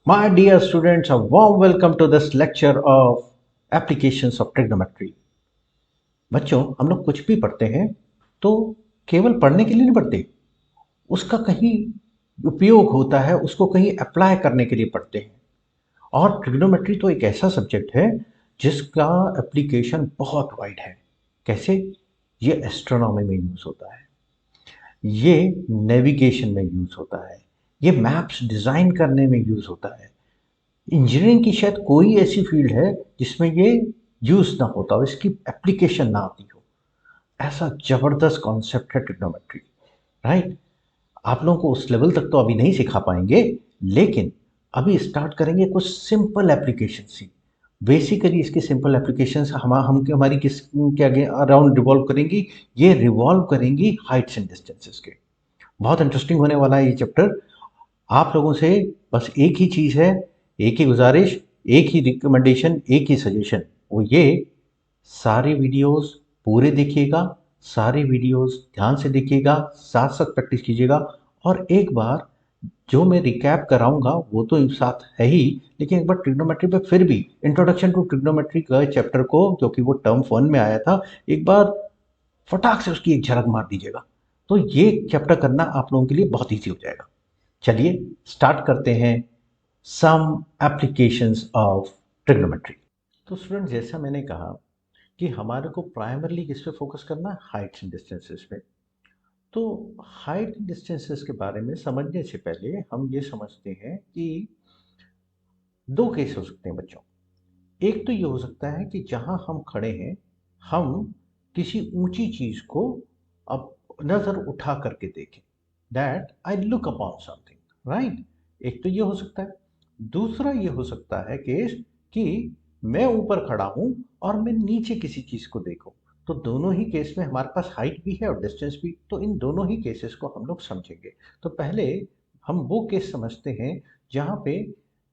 My dear students, a warm welcome to this lecture of applications of trigonometry. बच्चों, हम लोग कुछ भी पढ़ते हैं तो केवल पढ़ने के लिए नहीं पढ़ते, उसका कहीं उपयोग होता है, उसको कहीं अप्लाई करने के लिए पढ़ते हैं। और ट्रिग्नोमेट्री तो एक ऐसा सब्जेक्ट है जिसका एप्लीकेशन बहुत वाइड है। कैसे? ये एस्ट्रोनॉमी में यूज़ होता है, ये नेविगेशन में यूज़ होता है, ये मैप्स डिज़ाइन करने में यूज़ होता है। इंजीनियरिंग की शायद कोई ऐसी फील्ड है जिसमें ये यूज़ ना होता हो, इसकी एप्लीकेशन ना आती हो। ऐसा ज़बरदस्त कॉन्सेप्ट है ट्रिग्नोमेट्री, राइट? आप लोगों को उस लेवल तक तो अभी नहीं सिखा पाएंगे, लेकिन अभी स्टार्ट करेंगे कुछ सिंपल एप्लीकेशन से। बेसिकली इसकी सिंपल एप्लीकेशंस हम हमारी किस के आगे अराउंड रिवॉल्व करेंगी? ये रिवॉल्व करेंगी हाइट्स एंड डिस्टेंसेस के। बहुत इंटरेस्टिंग होने वाला है ये चैप्टर। आप लोगों से बस एक ही चीज़ है, एक ही गुजारिश, एक ही रिकमेंडेशन, एक ही सजेशन, वो ये: सारे वीडियोस पूरे देखिएगा, सारे वीडियोस ध्यान से देखिएगा, साथ साथ प्रैक्टिस कीजिएगा। और एक बार जो मैं रिकैप कराऊंगा वो तो साथ है ही, लेकिन एक बार ट्रिग्नोमेट्री पे फिर भी इंट्रोडक्शन टू ट्रिग्नोमेट्री का चैप्टर को, क्योंकि वो टर्म 1 में आया था, एक बार फटाक से उसकी एक झलक मार दीजिएगा। तो ये चैप्टर करना आप लोगों के लिए बहुत ईजी हो जाएगा। चलिए स्टार्ट करते हैं सम एप्लीकेशंस ऑफ ट्रिग्नोमेट्री। तो स्टूडेंट, जैसा मैंने कहा कि हमारे को प्राइमरली किस पे फोकस करना है? हाइट्स एंड डिस्टेंसेस पे। तो हाइट एंड डिस्टेंसेस के बारे में समझने से पहले हम ये समझते हैं कि दो केस हो सकते हैं बच्चों। एक तो ये हो सकता है कि जहां हम खड़े हैं, हम किसी ऊंची चीज को अब नजर उठा करके देखें, that I look upon something, right? एक तो ये हो सकता है। दूसरा ये हो सकता है केस कि मैं ऊपर खड़ा हूं और मैं नीचे किसी चीज को देखूं। तो दोनों ही केस में हमारे पास हाइट भी है और डिस्टेंस भी, तो इन दोनों ही केसेस को हम लोग समझेंगे। तो पहले हम वो केस समझते हैं जहां पे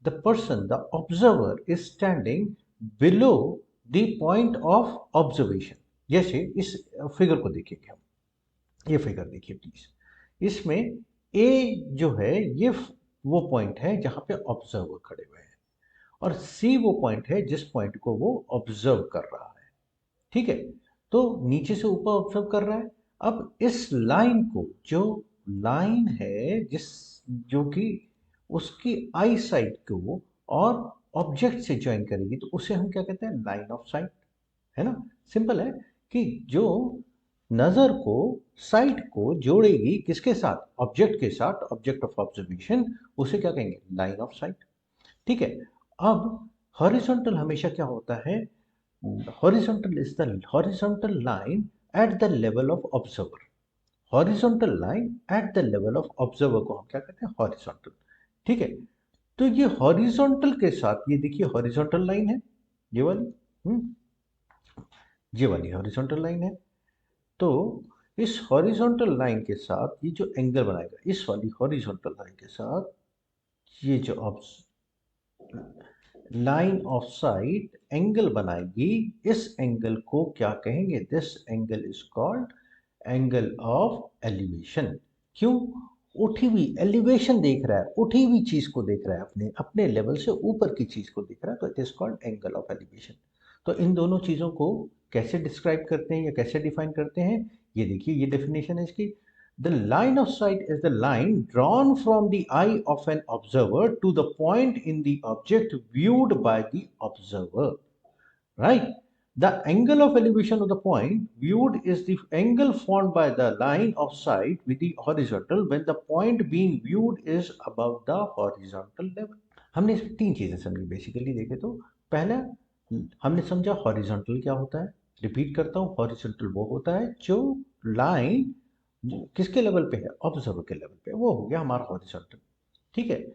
the person, the observer is standing below the point of observation। जैसे इस फिगर को देखेंगे हम, ये फिगर देखिए प्लीज। इसमें ए जो है ये वो पॉइंट है जहां पे ऑब्जर्वर खड़े हुए हैं, और सी वो पॉइंट है जिस पॉइंट को वो ऑब्जर्व कर रहा है। ठीक है? तो नीचे से ऊपर ऑब्जर्व कर रहा है। अब इस लाइन को, जो लाइन है जिस जो कि उसकी आई साइट को और ऑब्जेक्ट से ज्वाइन करेगी, तो उसे हम क्या कहते हैं? Line of site. है ना? सिंपल है कि जो नजर को, साइट को जोड़ेगी किसके साथ? ऑब्जेक्ट के साथ, ऑब्जेक्ट ऑफ ऑब्जर्वेशन, उसे क्या कहेंगे? Line of site. ठीक है? अब हॉरिजॉन्टल हमेशा क्या होता है? horizontal is the horizontal line at the level of observer। horizontal line at the level of observer को हम क्या कहते हैं? horizontal। ठीक है? तो ये horizontal के साथ, ये देखिए horizontal line है, ये वाली, ये वाली horizontal line है। तो इस horizontal line के साथ ये जो एंगल बनाएगा, इस वाली horizontal line के साथ ये जो लाइन ऑफ साइट एंगल बनाएगी, इस एंगल को क्या कहेंगे? This angle is called angle of elevation. क्यों? उठी हुई एलिवेशन देख रहा है, उठी हुई चीज को देख रहा है, अपने अपने लेवल से ऊपर की चीज को देख रहा है, तो it is called angle of elevation. तो इन दोनों चीजों को कैसे डिस्क्राइब करते हैं या कैसे डिफाइन करते हैं? ये देखिए, ये डेफिनेशन है इसकी: the line of sight is the line drawn from the eye of an observer to the point in the object viewed by the observer, right? The angle of elevation of the point viewed is the angle formed by the line of sight with the horizontal when the point being viewed is above the horizontal level। हमने इसमें तीन चीजें समझी basically देखे तो। पहला, हमने समझा हॉरिजॉन्टल क्या होता है। रिपीट करता हूँ, हॉरिजॉन्टल वो होता है जो लाइन किसके लेवल पे है? ऑब्जर्वर के लेवल पे, वो हो गया हमारा हॉरिजॉन्टल। ठीक है?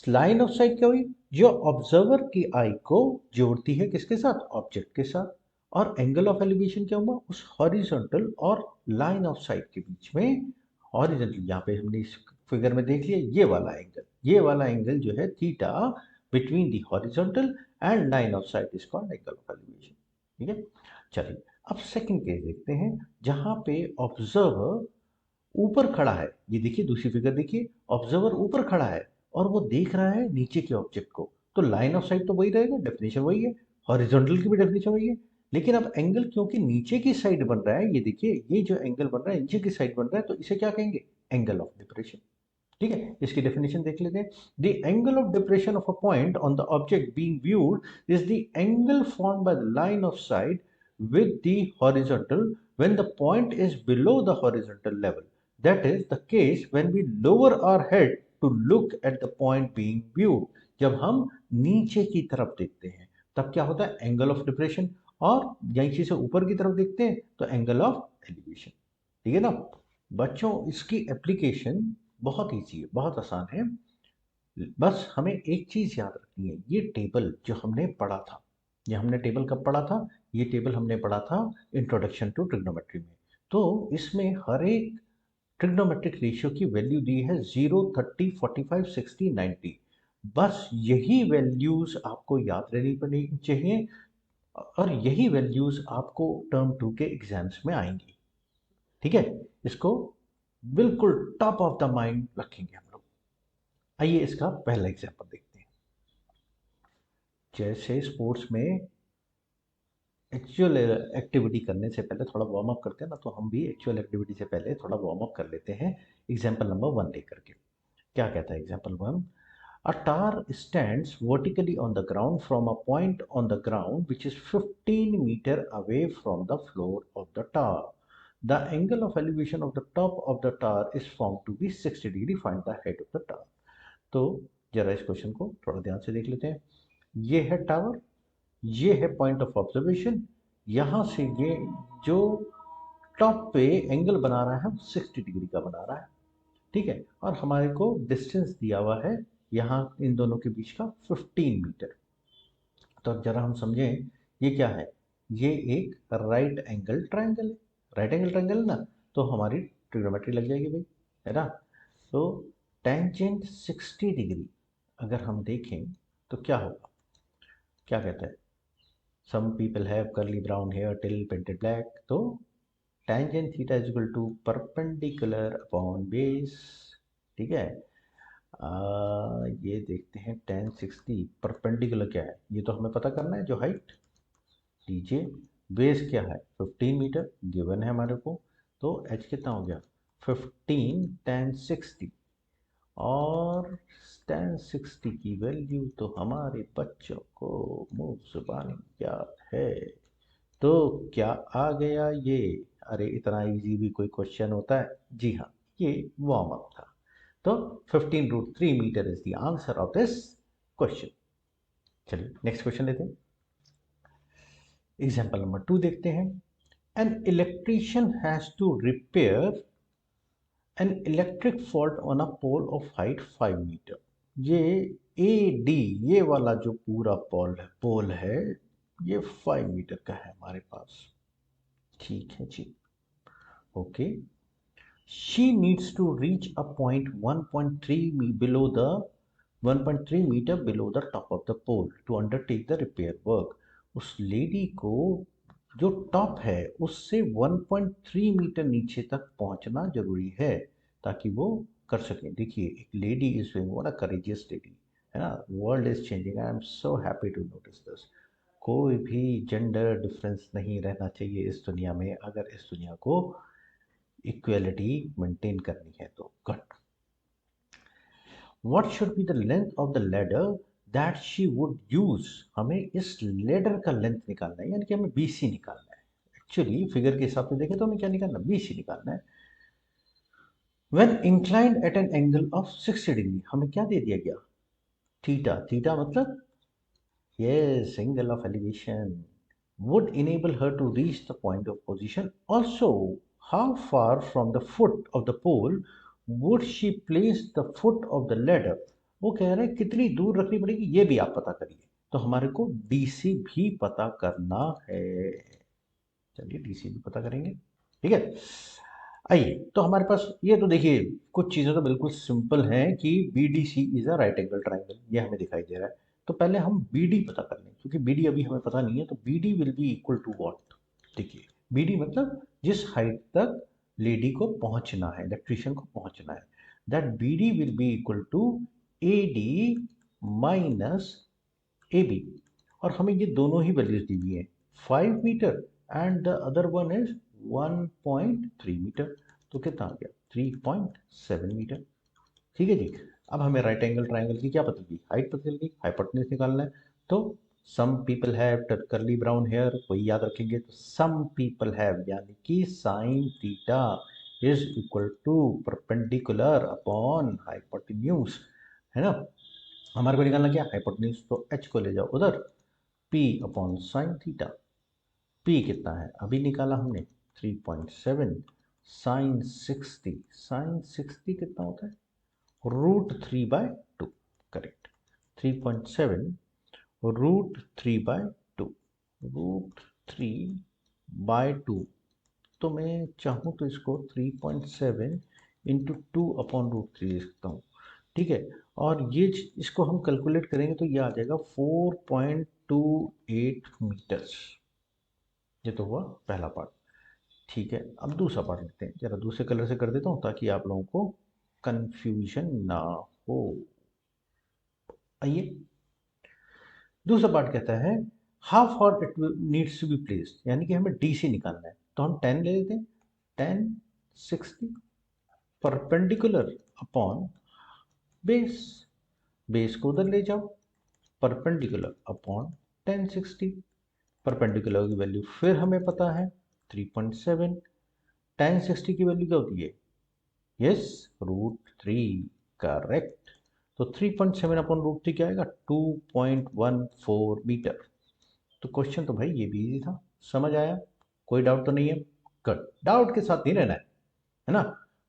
लाइन ऑफ साइट क्या हुई? जो ऑब्जर्वर की आई को जोड़ती है किसके साथ? ऑब्जेक्ट के साथ। और एंगल ऑफ एलिवेशन क्या हुआ? उस हॉरिजॉन्टल और लाइन ऑफ साइट के बीच में। हॉरिजॉन्टल यहाँ पे हमने इस फिगर में देख लिया, ये वाला एंगल, ये वाला एंगल जो है theta between the horizontal and line of site is called angle of elevation. ठीक है? चलिए अब सेकंड केस देखते हैं, जहां पे ऑब्जर्वर ऊपर खड़ा है। ये देखिए दूसरी फिगर देखिए, ऑब्जर्वर ऊपर खड़ा है और वो देख रहा है नीचे के ऑब्जेक्ट को, तो लाइन ऑफ साइट तो वही रहेगा, डेफिनेशन वही है, हॉरिजॉन्टल की भी डेफिनेशन वही है। लेकिन अब एंगल क्योंकि नीचे की साइड बन रहा है, ये देखिए ये जो एंगल बन रहा है नीचे की साइड बन रहा है, तो इसे क्या कहेंगे, एंगल ऑफ डिप्रेशन। ठीक है, इसकी डेफिनेशन देख लेते हैं। The angle of depression of a point on the object being viewed is the angle formed by the line of site with the horizontal when the point is below the horizontal level. That is the case when we lower our head to look at the point being viewed. जब हम नीचे की तरफ देखते हैं तब क्या होता है, एंगल ऑफ डिप्रेशन, और यहीं चीज से ऊपर की तरफ देखते हैं तो एंगल ऑफ एलिवेशन। ठीक है ना बच्चों, इसकी एप्लीकेशन बहुत ईजी है, बहुत आसान है। बस हमें एक चीज याद रखनी है, ये टेबल जो हमने पढ़ा था, ये हमने टेबल कब पढ़ा था, ये टेबल हमने पढ़ा था इंट्रोडक्शन टू ट्रिग्नोमेट्री में। तो इसमें हर एक ट्रिग्नोमेट्रिक रेशियो की वैल्यू दी है 0, 30, 45, 60, 90। बस यही वैल्यूज आपको याद रहनी पड़नी चाहिए, और यही वैल्यूज आपको टर्म टू के एग्जाम्स में आएंगी। ठीक है, इसको बिल्कुल टॉप ऑफ द माइंड रखेंगे हम लोग। आइए इसका पहला एग्जाम्पल देखते हैं। जैसे स्पोर्ट्स में एक्चुअल एक्टिविटी करने से पहले थोड़ा वार्म अप करते हैं ना, तो हम भी एक्चुअल एक्टिविटी से पहले थोड़ा वार्म अप कर लेते हैं एग्जाम्पल नंबर 1 लेकर के। क्या कहता है example 1, a tower stands vertically on the ground from a point on the ground which is 15 metre away from the floor of the tower. The angle of elevation of the top of the tower is found to be 60 degree, find the height of the tower. तो जरा इस question को थोड़ा ध्यान से देख लेते हैं। ये है टावर, ये है पॉइंट ऑफ ऑब्जर्वेशन, यहां से ये जो टॉप पे एंगल बना रहा है वो 60 डिग्री का बना रहा है। ठीक है, और हमारे को डिस्टेंस दिया हुआ है यहाँ इन दोनों के बीच का 15 मीटर। तो अब जरा हम समझें ये क्या है, ये एक राइट एंगल ट्रायंगल है। राइट एंगल ट्रायंगल ना, तो हमारी ट्रिग्नोमेट्री लग जाएगी भाई, है ना। तो टेंजेंट 60 डिग्री अगर हम देखें तो क्या होगा, क्या कहता है, some people have curly brown hair till painted black, तो tangent theta is equal to perpendicular upon base. ठीक है, ये देखते हैं टेन 60 परपेंडिकुलर क्या है, ये तो हमें पता करना है, जो हाइट लीजिए, बेस क्या है 15 मीटर गिवन है हमारे को, तो एच कितना हो गया 15 टेन 60, और टेन 60 की वैल्यू तो हमारे बच्चों को मुंह जुबानी याद है। तो क्या आ गया ये, अरे इतना इजी भी कोई क्वेश्चन होता है, जी हाँ, ये वार्म अप था। तो 15√3 metre is the answer of this question. चलिए नेक्स्ट क्वेश्चन लेते हैं, एग्जाम्पल नंबर 2 देखते हैं। An electrician has to repair an electric fault on a pole of height 5 metre. ये ए डी, ये वाला जो पूरा पोल है ये 5 मीटर का है हमारे पास। ठीक है जी, okay. She needs to reach a point 1.3 below the 1.3 meter below the top of the pole to undertake the repair work. उस लेडी को जो टॉप है उससे 1.3 मीटर नीचे तक पहुंचना जरूरी है ताकि वो कर सके। देखिए एक lady is what a courageous lady, है ना। World is changing, I am so happy to notice this. कोई भी जेंडर डिफरेंस नहीं रहना चाहिए इस दुनिया में, अगर इस दुनिया को इक्वेलिटी मेंटेन करनी है तो। Good. What should be the length of the ladder that she would use, हमें इस लेडर का लेंथ निकालना है, यानी कि हमें बीसी निकालना है। एक्चुअली फिगर के हिसाब से देखें तो हमें क्या निकालना है, बीसी निकालना है। When inclined at an angle of 60 degree, हमें क्या दे दिया गया, थीटा। थीटा मतलब yes, angle of elevation would enable her to reach the point of position. Also, how far from the foot of the pole would she place the foot of the ladder? वो कह रहे हैं कितनी दूर रखनी पड़ेगी, ये भी आप पता करिए। तो हमारे को डीसी भी पता करना है। चलिए डीसी भी पता करेंगे, ठीक है। आइए, तो हमारे पास ये तो देखिए कुछ चीज़ें तो बिल्कुल सिंपल हैं कि B D C is a right angle triangle, ये हमें दिखाई दे रहा है। तो पहले हम बी डी पता कर लें, क्योंकि बी डी अभी हमें पता नहीं है। तो B D will be equal to what, देखिए बी डी मतलब जिस हाइट तक लेडी को पहुंचना है, इलेक्ट्रिशियन को पहुंचना है, that B D will be equal to AD minus AB, और हमें ये दोनों ही वैल्यूज दी हुई है, 5 metre and the other one is 1.3 metre. तो कितना आ गया, 3.7 मीटर। ठीक है जी। अब हमें राइट एंगल ट्राइंगल की क्या पता चली, हाइट पता चल गई, हाइपोटेन्यूज निकालना है। तो some people have curly brown hair, वही याद रखेंगे। तो सम पीपल हैव यानी कि sine theta is equal to perpendicular upon hypotenuse, है ना। हमारे को निकालना क्या, हाइपोटेन्यूज, तो एच को ले जाओ उधर, P upon sine theta. P कितना है अभी निकाला हमने, 3.7, साइन 60 कितना होता है, √3/2, करेक्ट। 3.7 √3/2, √3/2। तो मैं चाहूँ तो इसको 3.7 इंटू 2/√3 लिख सकता हूँ, ठीक है। और ये इसको हम कैलकुलेट करेंगे तो ये आ जाएगा 4.28 मीटर्स। ये तो हुआ पहला पार्ट, ठीक है। अब दूसरा पार्ट लेते हैं, जरा दूसरे कलर से कर देता हूँ ताकि आप लोगों को कंफ्यूजन ना हो। आइए, दूसरा पार्ट कहता है how far it needs to be placed, यानी कि हमें डी से निकालना है। तो हम 10 ले लेते हैं, 10 60 परपेंडिकुलर अपॉन बेस, बेस को उधर ले जाओ, परपेंडिकुलर अपॉन 10 60। परपेंडिकुलर की वैल्यू फिर हमें पता है 3.7, 10 60 की वैल्यू क्या होती है, यस, √3, करेक्ट। तो 3.7/√3 क्या आएगा, 2.14 मीटर। तो क्वेश्चन तो भाई ये भी इजी था, समझ आया, कोई डाउट तो नहीं है। गुड, डाउट के साथ नहीं रहना है ना।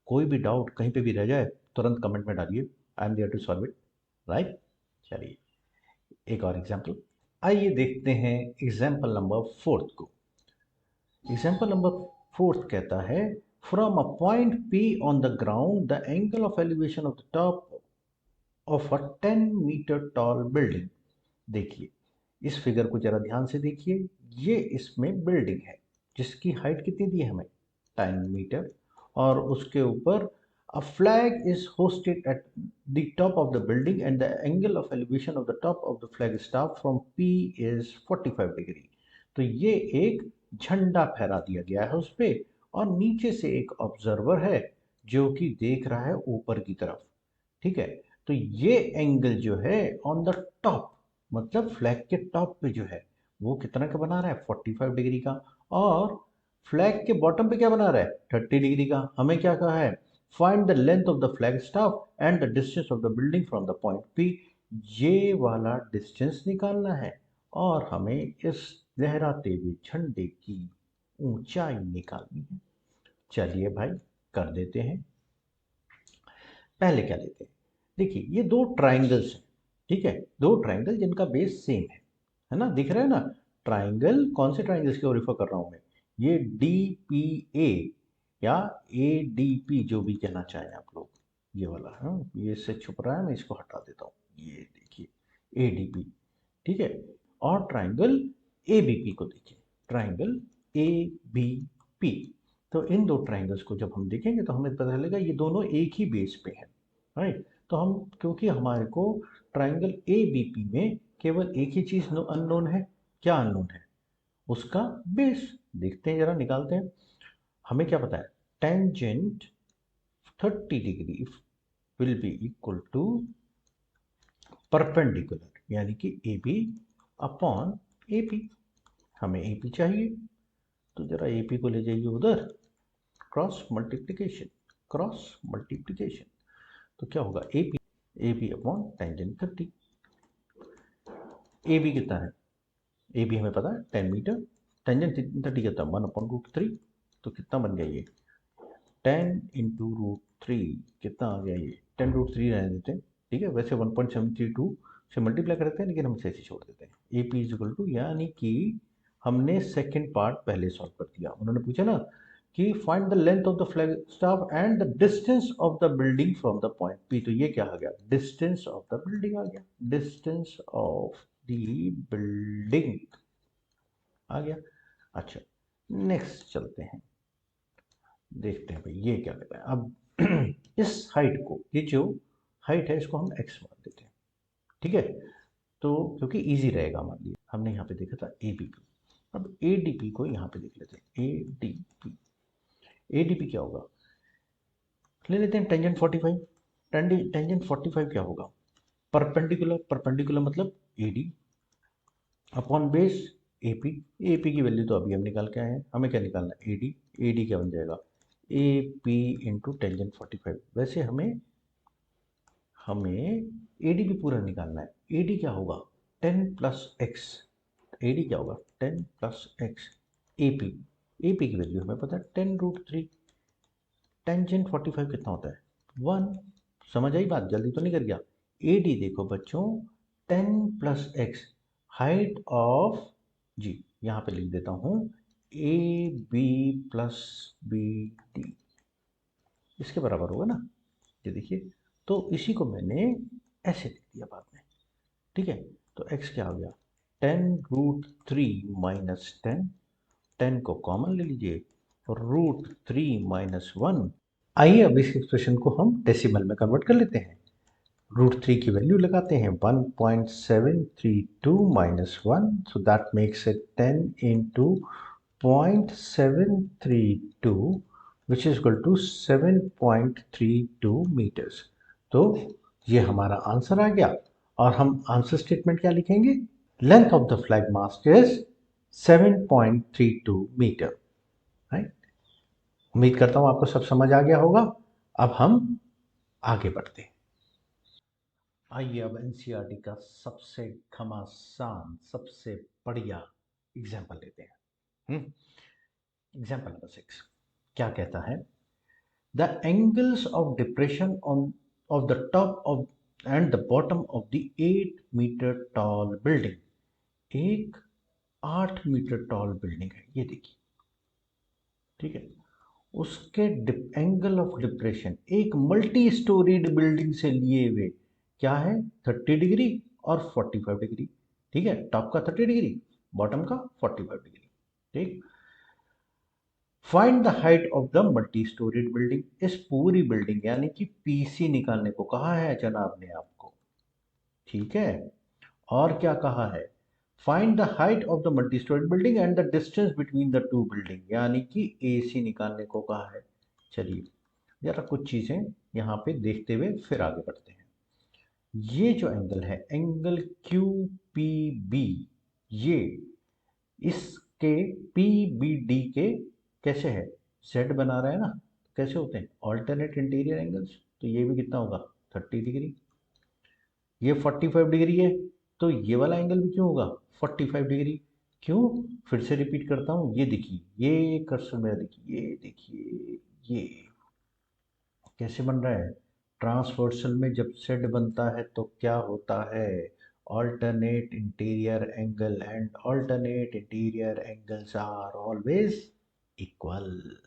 कोई भी डाउट कहीं पे भी रह जाए तुरंत कमेंट में डालिए, I am there to solve it, right. चलिए एक और एग्जाम्पल, आइए देखते हैं एग्जाम्पल नंबर 4 को। एग्जाम्पल नंबर 4 कहता है from a point P on the ground the angle of elevation of the top of a 10 metre tall building. देखिए इस फिगर को जरा ध्यान से देखिए, ये इसमें बिल्डिंग है जिसकी हाइट कितनी दी है हमें, 10 मीटर, और उसके ऊपर a flag is hosted at the top of the building and the angle of elevation of the top of the flag staff from P is 45 degree. तो ये एक झंडा फहरा दिया गया है उस पे, और नीचे से एक ऑब्जर्वर है जो कि देख रहा है ऊपर की तरफ, ठीक है। तो ये एंगल जो है ऑन द टॉप, मतलब फ्लैग के टॉप पे जो है वो कितना का बना रहा है, 45 डिग्री का। और फ्लैग के बॉटम पे क्या बना रहा है, 30 डिग्री का। हमें क्या कहा है, find the length of the flag staff and the distance of the building from the point P. ये वाला डिस्टेंस निकालना है और हमें इस लहराते हुए झंडे की ऊंचाई निकालनी है। चलिए भाई कर देते हैं। पहले क्या लेते हैं, देखिए ये दो ट्राइंगल्स हैं, ठीक है, दो ट्राइंगल जिनका बेस सेम है ना, दिख रहा है ना। ट्राइंगल, कौन से ट्राइंगल्स की ओर रेफर कर रहा हूं मैं, ये DPA या ADP, जो भी कहना चाहें आप लोग, ये वाला है, ये इससे छुप रहा है, मैं इसको हटा देता हूँ, ये देखिए ADP, ठीक है। और ट्राइंगल ABP को देखिए, ट्राइंगल ABP। तो इन दो ट्राइंगल्स को जब हम देखेंगे तो हमें पता चलेगा ये दोनों एक ही बेस पे हैं, राइट। तो हम, क्योंकि हमारे को ट्राइंगल ABP में केवल एक ही चीज अननोन है, क्या अननोन है, उसका बेस। देखते हैं जरा, निकालते हैं। हमें क्या पता है, tangent 30 degree will be equal to perpendicular, यानी कि AB अपॉन AP। हमें AP चाहिए, तो जरा AP को ले जाइए उधर, क्रॉस मल्टीप्लिकेशन, क्रॉस मल्टीप्लिकेशन। तो क्या होगा, AP अपॉन टेंजेंट 30। AB कितना है, AB हमें पता है 10 मीटर, टेंजेंट 30 कितना, 1/√3। तो कितना बन गया ये, 10 × √3, कितना आ गया ये, 10√3 रहने देते हैं, ठीक है। वैसे 1.732 से मल्टीप्लाई करते हैं, लेकिन हम इसे ऐसे छोड़ देते हैं। AP इज इक्वल टू, यानी कि हमने सेकेंड पार्ट पहले सॉल्व कर दिया। उन्होंने पूछा ना कि find the length of the flag staff and the distance of the building from the point P। तो ये क्या आ गया, डिस्टेंस ऑफ द बिल्डिंग आ गया, डिस्टेंस ऑफ द बिल्डिंग आ गया। अच्छा, नेक्स्ट चलते हैं, देखते हैं भाई ये क्या कहता है। अब इस हाइट को, ये जो हाइट है इसको हम x मान देते हैं, ठीक है। तो क्योंकि इजी रहेगा हमारे लिए, हमने यहाँ पे देखा था ए बी पी। अब ए डी पी को यहाँ पे देख लेते हैं, A D P. A D P क्या होगा, ले लेते हैं टेंजेंट 45। टेंजेंट 45 क्या होगा, परपेंडिकुलर, परपेंडिकुलर मतलब A D upon base A P. A P की वैल्यू तो अभी हम निकाल के आए हैं, हमें क्या निकालना है, ए डी। ए डी क्या बन जाएगा, ए पी इंटू टेंजेंट 45। वैसे हमें हमें ए डी भी पूरा निकालना है। ए डी क्या होगा, 10 प्लस एक्स। ए डी क्या होगा, 10 plus x. A P, A P की वैल्यू हमें पता है 10√3। टेंजेंट 45 कितना होता है, 1। समझ आई बात, जल्दी तो नहीं कर गया। ए डी देखो बच्चों, 10 plus x, height of G, यहाँ पे लिख देता हूँ A B plus B D, इसके बराबर होगा ना, ये देखिए। तो इसी को मैंने ऐसे लिख दिया बाद में, ठीक है। तो x क्या हो गया, 10√3 माइनस 10, 10 को कॉमन ले लीजिए, √3 माइनस 1। आइए अब इस एक्सप्रेशन को हम डेसिमल में कन्वर्ट कर लेते हैं। √3 की वैल्यू लगाते हैं, 1.732 minus 1, so that makes it 10 into 0.732 which is equal to 7.32 metres. तो ये हमारा आंसर आ गया। और हम आंसर स्टेटमेंट क्या लिखेंगे, length of the flag mast is 7.32 metre, right. उम्मीद करता हूं आपको सब समझ आ गया होगा। अब हम आगे बढ़ते हैं। आइए अब एनसीईआरटी का सबसे घमासान, सबसे बढ़िया एग्जाम्पल लेते हैं। एग्जाम्पल नंबर 6 क्या कहता है, the angles of depression on of the top of and the bottom of the 8 metre tall building. एक 8 मीटर टॉल बिल्डिंग है, ये देखिए, ठीक है। उसके एंगल ऑफ डिप्रेशन एक मल्टी स्टोरीड बिल्डिंग से लिए हुए क्या है, 30 डिग्री और 45 डिग्री, ठीक है। टॉप का 30 डिग्री, बॉटम का 45 डिग्री, ठीक। Find the height of the multi storeyed building. इस पूरी बिल्डिंग यानी कि पीसी निकालने को कहा है जनाब ने आपको, ठीक है। और क्या कहा है, find the height of the multi storeyed building and the distance between the to building, यानी कि एसी निकालने को कहा है। चलिए जरा कुछ चीजें यहाँ पे देखते हुए फिर आगे बढ़ते हैं। ये जो एंगल है, एंगल क्यू पी बी, ये इसके पी बी डी के कैसे है, सेट बना रहा है ना, कैसे होते हैं ऑल्टरनेट इंटीरियर एंगल्स। तो ये भी कितना होगा, 30 डिग्री। ये 45 डिग्री है, तो ये वाला एंगल भी क्यों होगा, 45 डिग्री। क्यों, फिर से रिपीट करता हूँ, ये देखिए, ये कर्सर मेरा देखिए, ये देखिए, ये कैसे बन रहा है, ट्रांसवर्सल में जब सेट बनता है तो क्या होता है, alternate interior angle, and alternate interior angles are always equal.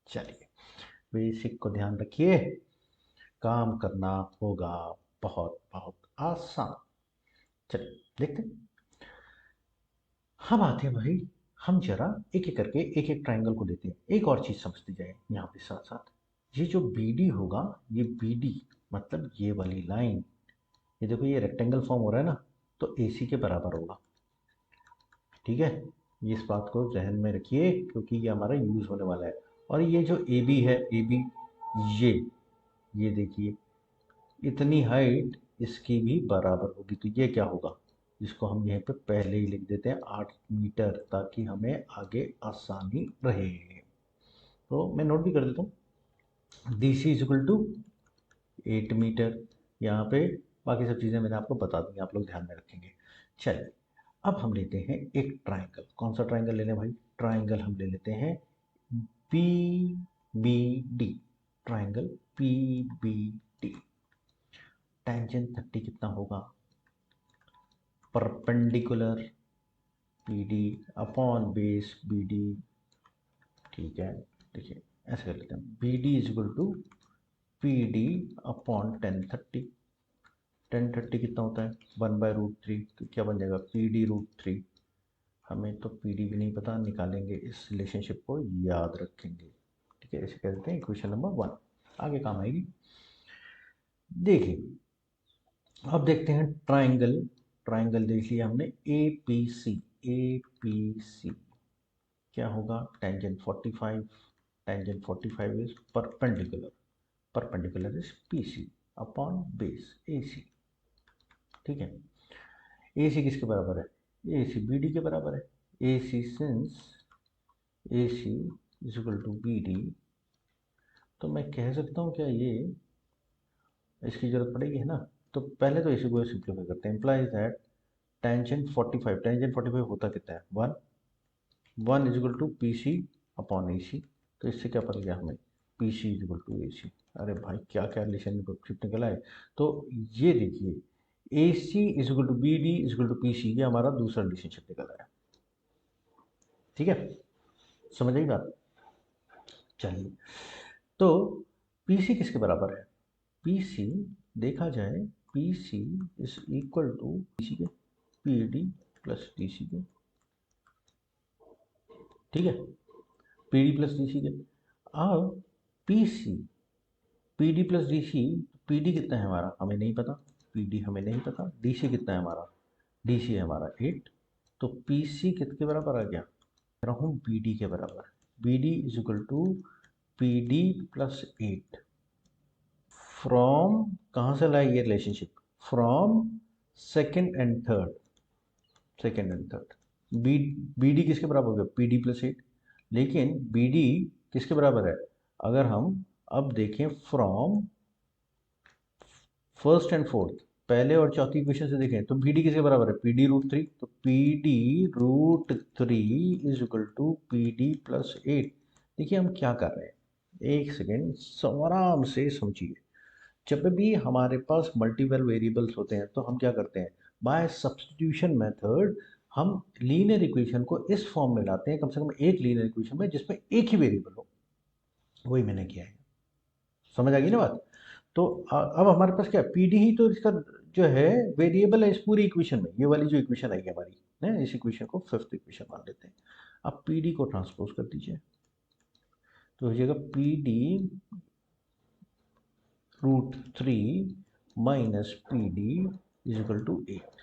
चलिए बेसिक को ध्यान रखिए, काम करना होगा बहुत बहुत आसान। चलिए देखते हैं। हम आते हैं भाई, हम जरा एक एक करके एक एक ट्राइंगल को लेते हैं, एक और चीज समझते जाए यहाँ पे साथ साथ। ये जो बी डी होगा, ये बी डी मतलब ये वाली लाइन, ये देखो ये रेक्टेंगल फॉर्म हो रहा है ना, तो ए सी के बराबर होगा, ठीक है। ये इस बात को जहन में रखिए क्योंकि ये हमारा यूज होने वाला है। और ये जो ए बी है, ए बी, ये देखिए, इतनी हाइट इसकी भी बराबर होगी, तो ये क्या होगा, इसको हम यहीं पे पहले ही लिख देते हैं 8 मीटर, ताकि हमें आगे आसानी रहे। तो मैं नोट भी कर देता हूँ, D C is equal to 8 metre. यहाँ पे बाकी सब चीज़ें मैंने आपको बता दी, आप लोग ध्यान में रखेंगे। चलिए अब हम लेते हैं एक ट्राइंगल। कौन सा ट्राइंगल ले लें भाई, ट्राइंगल हम ले लेते हैं P B D. Triangle P B D, tangent 30 कितना होगा, perpendicular P D upon base B D, ठीक है। देखिए ऐसे कर लेते हैं, B D is equal to P D upon 1030। 1030 कितना होता है, 1/√3, तो क्या बन जाएगा, पी डी √3। हमें तो पी डी भी नहीं पता, निकालेंगे, इस रिलेशनशिप को याद रखेंगे, ठीक है। ऐसे कह देते हैं इक्वेशन नंबर 1, आगे काम आएगी। देखिए अब देखते हैं ट्राइंगल। ट्राइंगल देख लिया हमने, A P C. A P C क्या होगा, tangent 45, tangent 45 is perpendicular, perpendicular is P C upon base A C. ठीक है, ए सी किसके बराबर है, ए सी बी डी के बराबर है। A C since A C is equal to B D, तो मैं कह सकता हूँ क्या ये, इसकी जरूरत पड़ेगी है ना। तो पहले तो इसी को सिंप्लीफाई करते हैं। इम्प्लाइज दैट टेंजेंट 45, टेंजेंट 45 होता कितना है, one. One is equal to P C upon A C. तो इससे क्या पता गया हमें, P C is equal to A C. अरे भाई क्या क्या रिलेशनशिप निकला है। तो ये देखिए, A C is equal to B D is equal to P C, ये हमारा दूसरा रिलेशनशिप निकल रहा है। ठीक है, समझ आई बात। चलिए, तो पी सी किसके बराबर है, पी सी देखा जाए, P C is equal to P C के P D plus D C के। ठीक है, P D plus D C के। अब P C, P D plus D C, P D कितना है हमारा हमें नहीं पता, पी डी हमें नहीं पता, डी सी कितना है हमारा, डी सी है हमारा 8। तो पी सी कितने बराबर आ गया, कह रहा हूँ बी डी के बराबर। B D is equal to P D plus 8। From, कहाँ से लाए ये relationship, from second and third, second and third. B B D किसके बराबर हो गया, पी डी प्लस 8। लेकिन बी डी किसके बराबर है, अगर हम अब देखें फ्रॉम फर्स्ट एंड फोर्थ, पहले और चौथी इक्वेशन से देखें, तो बी डी किसके बराबर है, पी डी रूट थ्री। तो P D root three is equal to P D plus 8। देखिए हम क्या कर रहे हैं, एक सेकेंड आराम से समझिए। जब भी हमारे पास मल्टीपल वेरिएबल्स होते हैं तो हम क्या करते हैं, बाय सब्स्टिट्यूशन मेथड हम लीनियर इक्वेशन को इस फॉर्म में लाते हैं, कम से कम एक लीनियर इक्वेशन में जिसमें एक ही वेरिएबल हो। वही मैंने किया है, समझ आ गई ना बात। तो अब हमारे पास क्या, पी डी ही तो इसका जो है वेरिएबल है इस पूरी इक्वेशन में। ये वाली जो इक्वेशन आई है हमारी है, इस इक्वेशन को फिफ्थ इक्वेशन मान लेते हैं। अब पी डी को ट्रांसपोज कर दीजिए, तो हो जाएगा P D root three minus P D is equal to 8।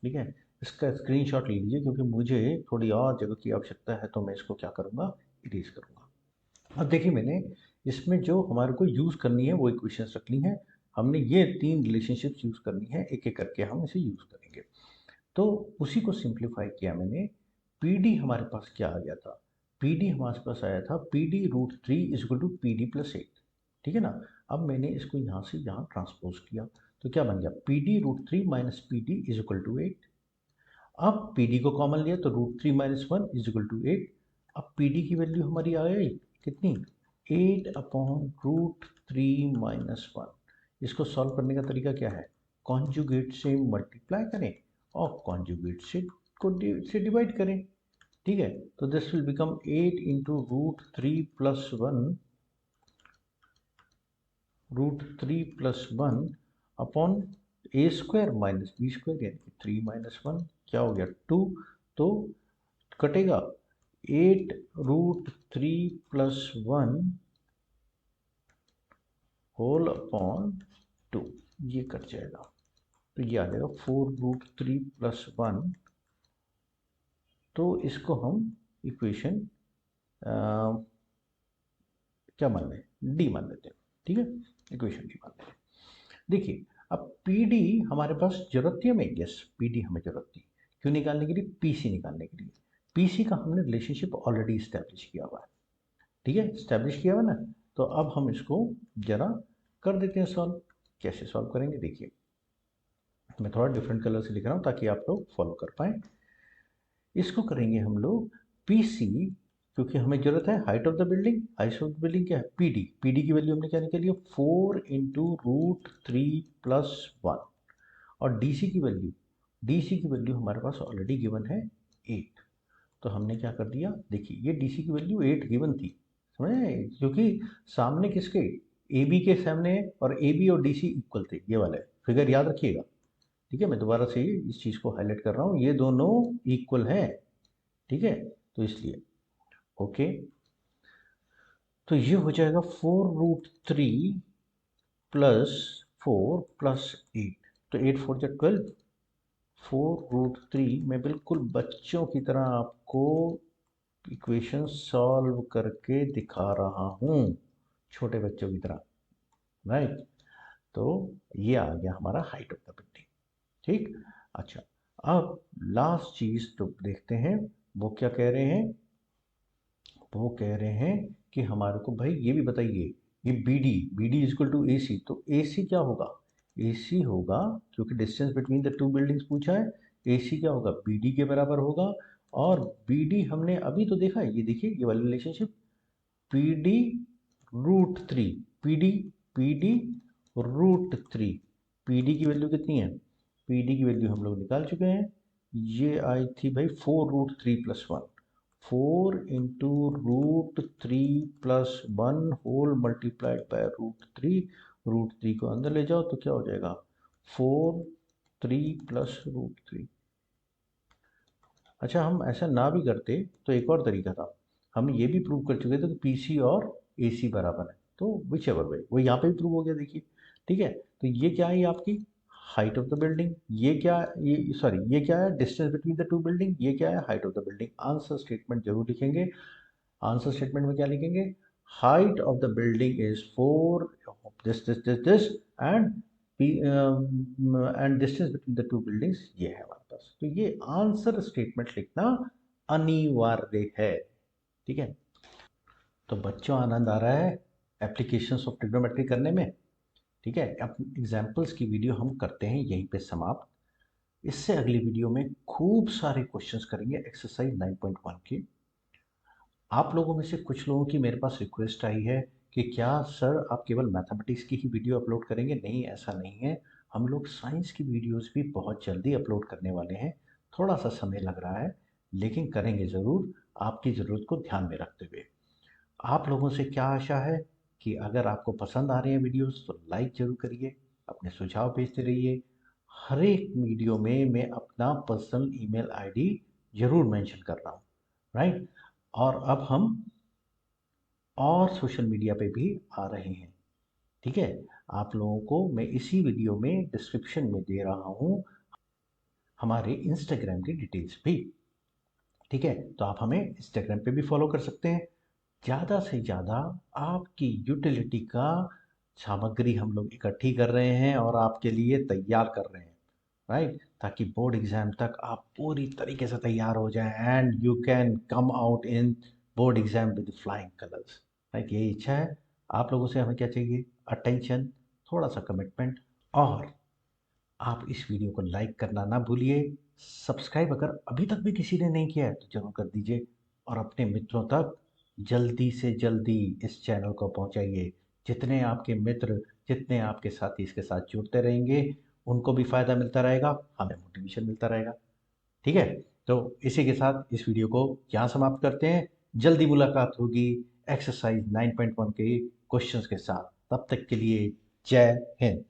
ठीक है, इसका स्क्रीनशॉट ले लीजिए क्योंकि मुझे थोड़ी और जगह की आवश्यकता है, तो मैं इसको क्या करूँगा, इरेज करूँगा। अब देखिए मैंने इसमें जो हमारे को यूज़ करनी है वो इक्वेशंस रखनी है। हमने ये तीन रिलेशनशिप्स यूज़ करनी है, एक एक करके हम इसे यूज़ करेंगे। तो उसी को सिंप्लीफाई किया मैंने। पी डी हमारे पास क्या आ गया था, पी डी हमारे पास आया था P D root three is equal to P D plus 8। ठीक है ना। अब मैंने इसको यहाँ से यहाँ ट्रांसपोज किया, तो क्या बन गया, P D root three minus P D is equal to 8। अब पी डी को कॉमन लिया तो root three minus one is equal to 8। अब पी डी की वैल्यू हमारी आ गई कितनी, 8 upon root three minus one. इसको सॉल्व करने का तरीका क्या है, कॉन्जुगेट से मल्टीप्लाई करें और कॉन्जुगेट से डिवाइड करें। ठीक है, तो this will become 8 into root three plus one, root three plus one upon A square minus B square, यानी कि 3 माइनस वन क्या हो गया 2। तो कटेगा 8 root three plus one whole upon 2, ये कट जाएगा। तो ये आ जाएगा 4 रूट थ्री प्लस वन। तो इसको हम इक्वेशन क्या मान लें, डी मान लेते हैं। ठीक है, इक्वेशन डी मान लेते हैं। देखिए अब पी डी हमारे पास जरूरत थी हमें, यस पी डी हमें जरूरत थी, क्यों निकालने के लिए, पी सी निकालने के लिए। पी सी का हमने रिलेशनशिप ऑलरेडी इस्टेब्लिश किया हुआ है। ठीक है, इस्टेब्लिश किया हुआ ना। तो अब हम इसको जरा कर देते हैं सॉल्व। कैसे सॉल्व करेंगे देखिए, मैं थोड़ा डिफरेंट कलर से लिख रहा हूँ ताकि आप लोग फॉलो कर पाए। इसको करेंगे हम लोग पी सी, क्योंकि हमें जरूरत है height of the building. Height of the building क्या है, पी डी। पी डी की वैल्यू हमने क्या निकाली है, 4 into root three plus one. और डी सी की वैल्यू, डी सी की वैल्यू हमारे पास ऑलरेडी गिवन है 8। तो हमने क्या कर दिया, देखिए ये डी सी की वैल्यू 8 गिवन थी, समझे, क्योंकि सामने किसके, ए बी के सामने, और ए बी और डी सी इक्वल थे, ये वाला फिगर याद रखिएगा। ठीक है, मैं दोबारा से इस चीज़ को हाईलाइट कर रहा हूँ, ये दोनों इक्वल हैं। ठीक है, तो इसलिए ओके, तो ये हो जाएगा 4 रूट थ्री प्लस 4 प्लस 8, तो 8 4 जा 12, 4√3। मैं बिल्कुल बच्चों की तरह आपको इक्वेशन सॉल्व करके दिखा रहा हूँ, छोटे बच्चों की तरह, राइट। तो ये आ गया हमारा हाइट ऑफ द बिल्डिंग। ठीक। अच्छा, अब लास्ट चीज तो देखते हैं, वो क्या कह रहे हैं। वो कह रहे हैं कि हमारे को भाई ये भी बताइए, ये B D is equal to A C, तो ए सी क्या होगा। ए सी होगा, क्योंकि distance between the two buildings पूछा है, ए सी क्या होगा, बी डी के बराबर होगा। और बी डी हमने अभी तो देखा है, ये देखिए ये वाली relationship, P D √3, P D √3। P D की वैल्यू कितनी है, पी डी की वैल्यू हम लोग निकाल चुके हैं, ये आई थी भाई 4√3+1, 4 × √3+1 होल मल्टीप्लाइड बाय √3। √3 को अंदर ले जाओ तो क्या हो जाएगा, 4 3 + √3। अच्छा, हम ऐसा ना भी करते तो एक और तरीका था, हम ये भी प्रूव कर चुके थे कि पी सी और ए सी बराबर है, तो विच एवर वे, वो यहाँ पे भी प्रूव हो गया, देखिए। ठीक है, तो ये क्या है, ये आपकी हाइट ऑफ द बिल्डिंग, ये क्या, ये सॉरी, ये क्या है, distance between the to building, ये क्या है, height of the building. Answer statement जरूर लिखेंगे। आंसर स्टेटमेंट में क्या लिखेंगे, height of the building is 4, this and and distance between the two buildings ये है हमारे पास। तो ये आंसर स्टेटमेंट लिखना अनिवार्य है। ठीक है, तो बच्चों आनंद आ रहा है एप्लीकेशंस ऑफ ट्रिग्नोमेट्री करने में। ठीक है, अब एग्जाम्पल्स की वीडियो हम करते हैं यहीं पे समाप्त। इससे अगली वीडियो में खूब सारे क्वेश्चंस करेंगे एक्सरसाइज 9.1 की। आप लोगों में से कुछ लोगों की मेरे पास रिक्वेस्ट आई है कि क्या सर आप केवल मैथमेटिक्स की ही वीडियो अपलोड करेंगे। नहीं, ऐसा नहीं है, हम लोग साइंस की वीडियोस भी बहुत जल्दी अपलोड करने वाले हैं। थोड़ा सा समय लग रहा है, लेकिन करेंगे ज़रूर, आपकी ज़रूरत को ध्यान में रखते हुए। आप लोगों से क्या आशा है कि अगर आपको पसंद आ रही हैं वीडियोस तो लाइक ज़रूर करिए, अपने सुझाव भेजते रहिए। हर एक वीडियो में मैं अपना पर्सनल ईमेल आईडी ज़रूर मेंशन कर रहा हूँ, राइट। और अब हम और सोशल मीडिया पे भी आ रहे हैं। ठीक है, आप लोगों को मैं इसी वीडियो में डिस्क्रिप्शन में दे रहा हूँ हमारे इंस्टाग्राम की डिटेल्स भी। ठीक है, तो आप हमें इंस्टाग्राम पे भी फॉलो कर सकते हैं। ज़्यादा से ज़्यादा आपकी यूटिलिटी का सामग्री हम लोग इकट्ठी कर रहे हैं और आपके लिए तैयार कर रहे हैं, राइट, ताकि बोर्ड एग्ज़ाम तक आप पूरी तरीके से तैयार हो जाएं and you can come out in board exam with flying colours, right. यही इच्छा है। आप लोगों से हमें क्या चाहिए, अटेंशन, थोड़ा सा कमिटमेंट, और आप इस वीडियो को लाइक करना ना भूलिए। सब्सक्राइब अगर अभी तक भी किसी ने नहीं किया है तो जरूर कर दीजिए, और अपने मित्रों तक जल्दी से जल्दी इस चैनल को पहुंचाइए। जितने आपके मित्र, जितने आपके साथी इसके साथ जुड़ते रहेंगे, उनको भी फ़ायदा मिलता रहेगा, हमें मोटिवेशन मिलता रहेगा। ठीक है, तो इसी के साथ इस वीडियो को यहाँ समाप्त करते हैं। जल्दी मुलाकात होगी एक्सरसाइज 9.1 के क्वेश्चंस के साथ। तब तक के लिए जय हिंद।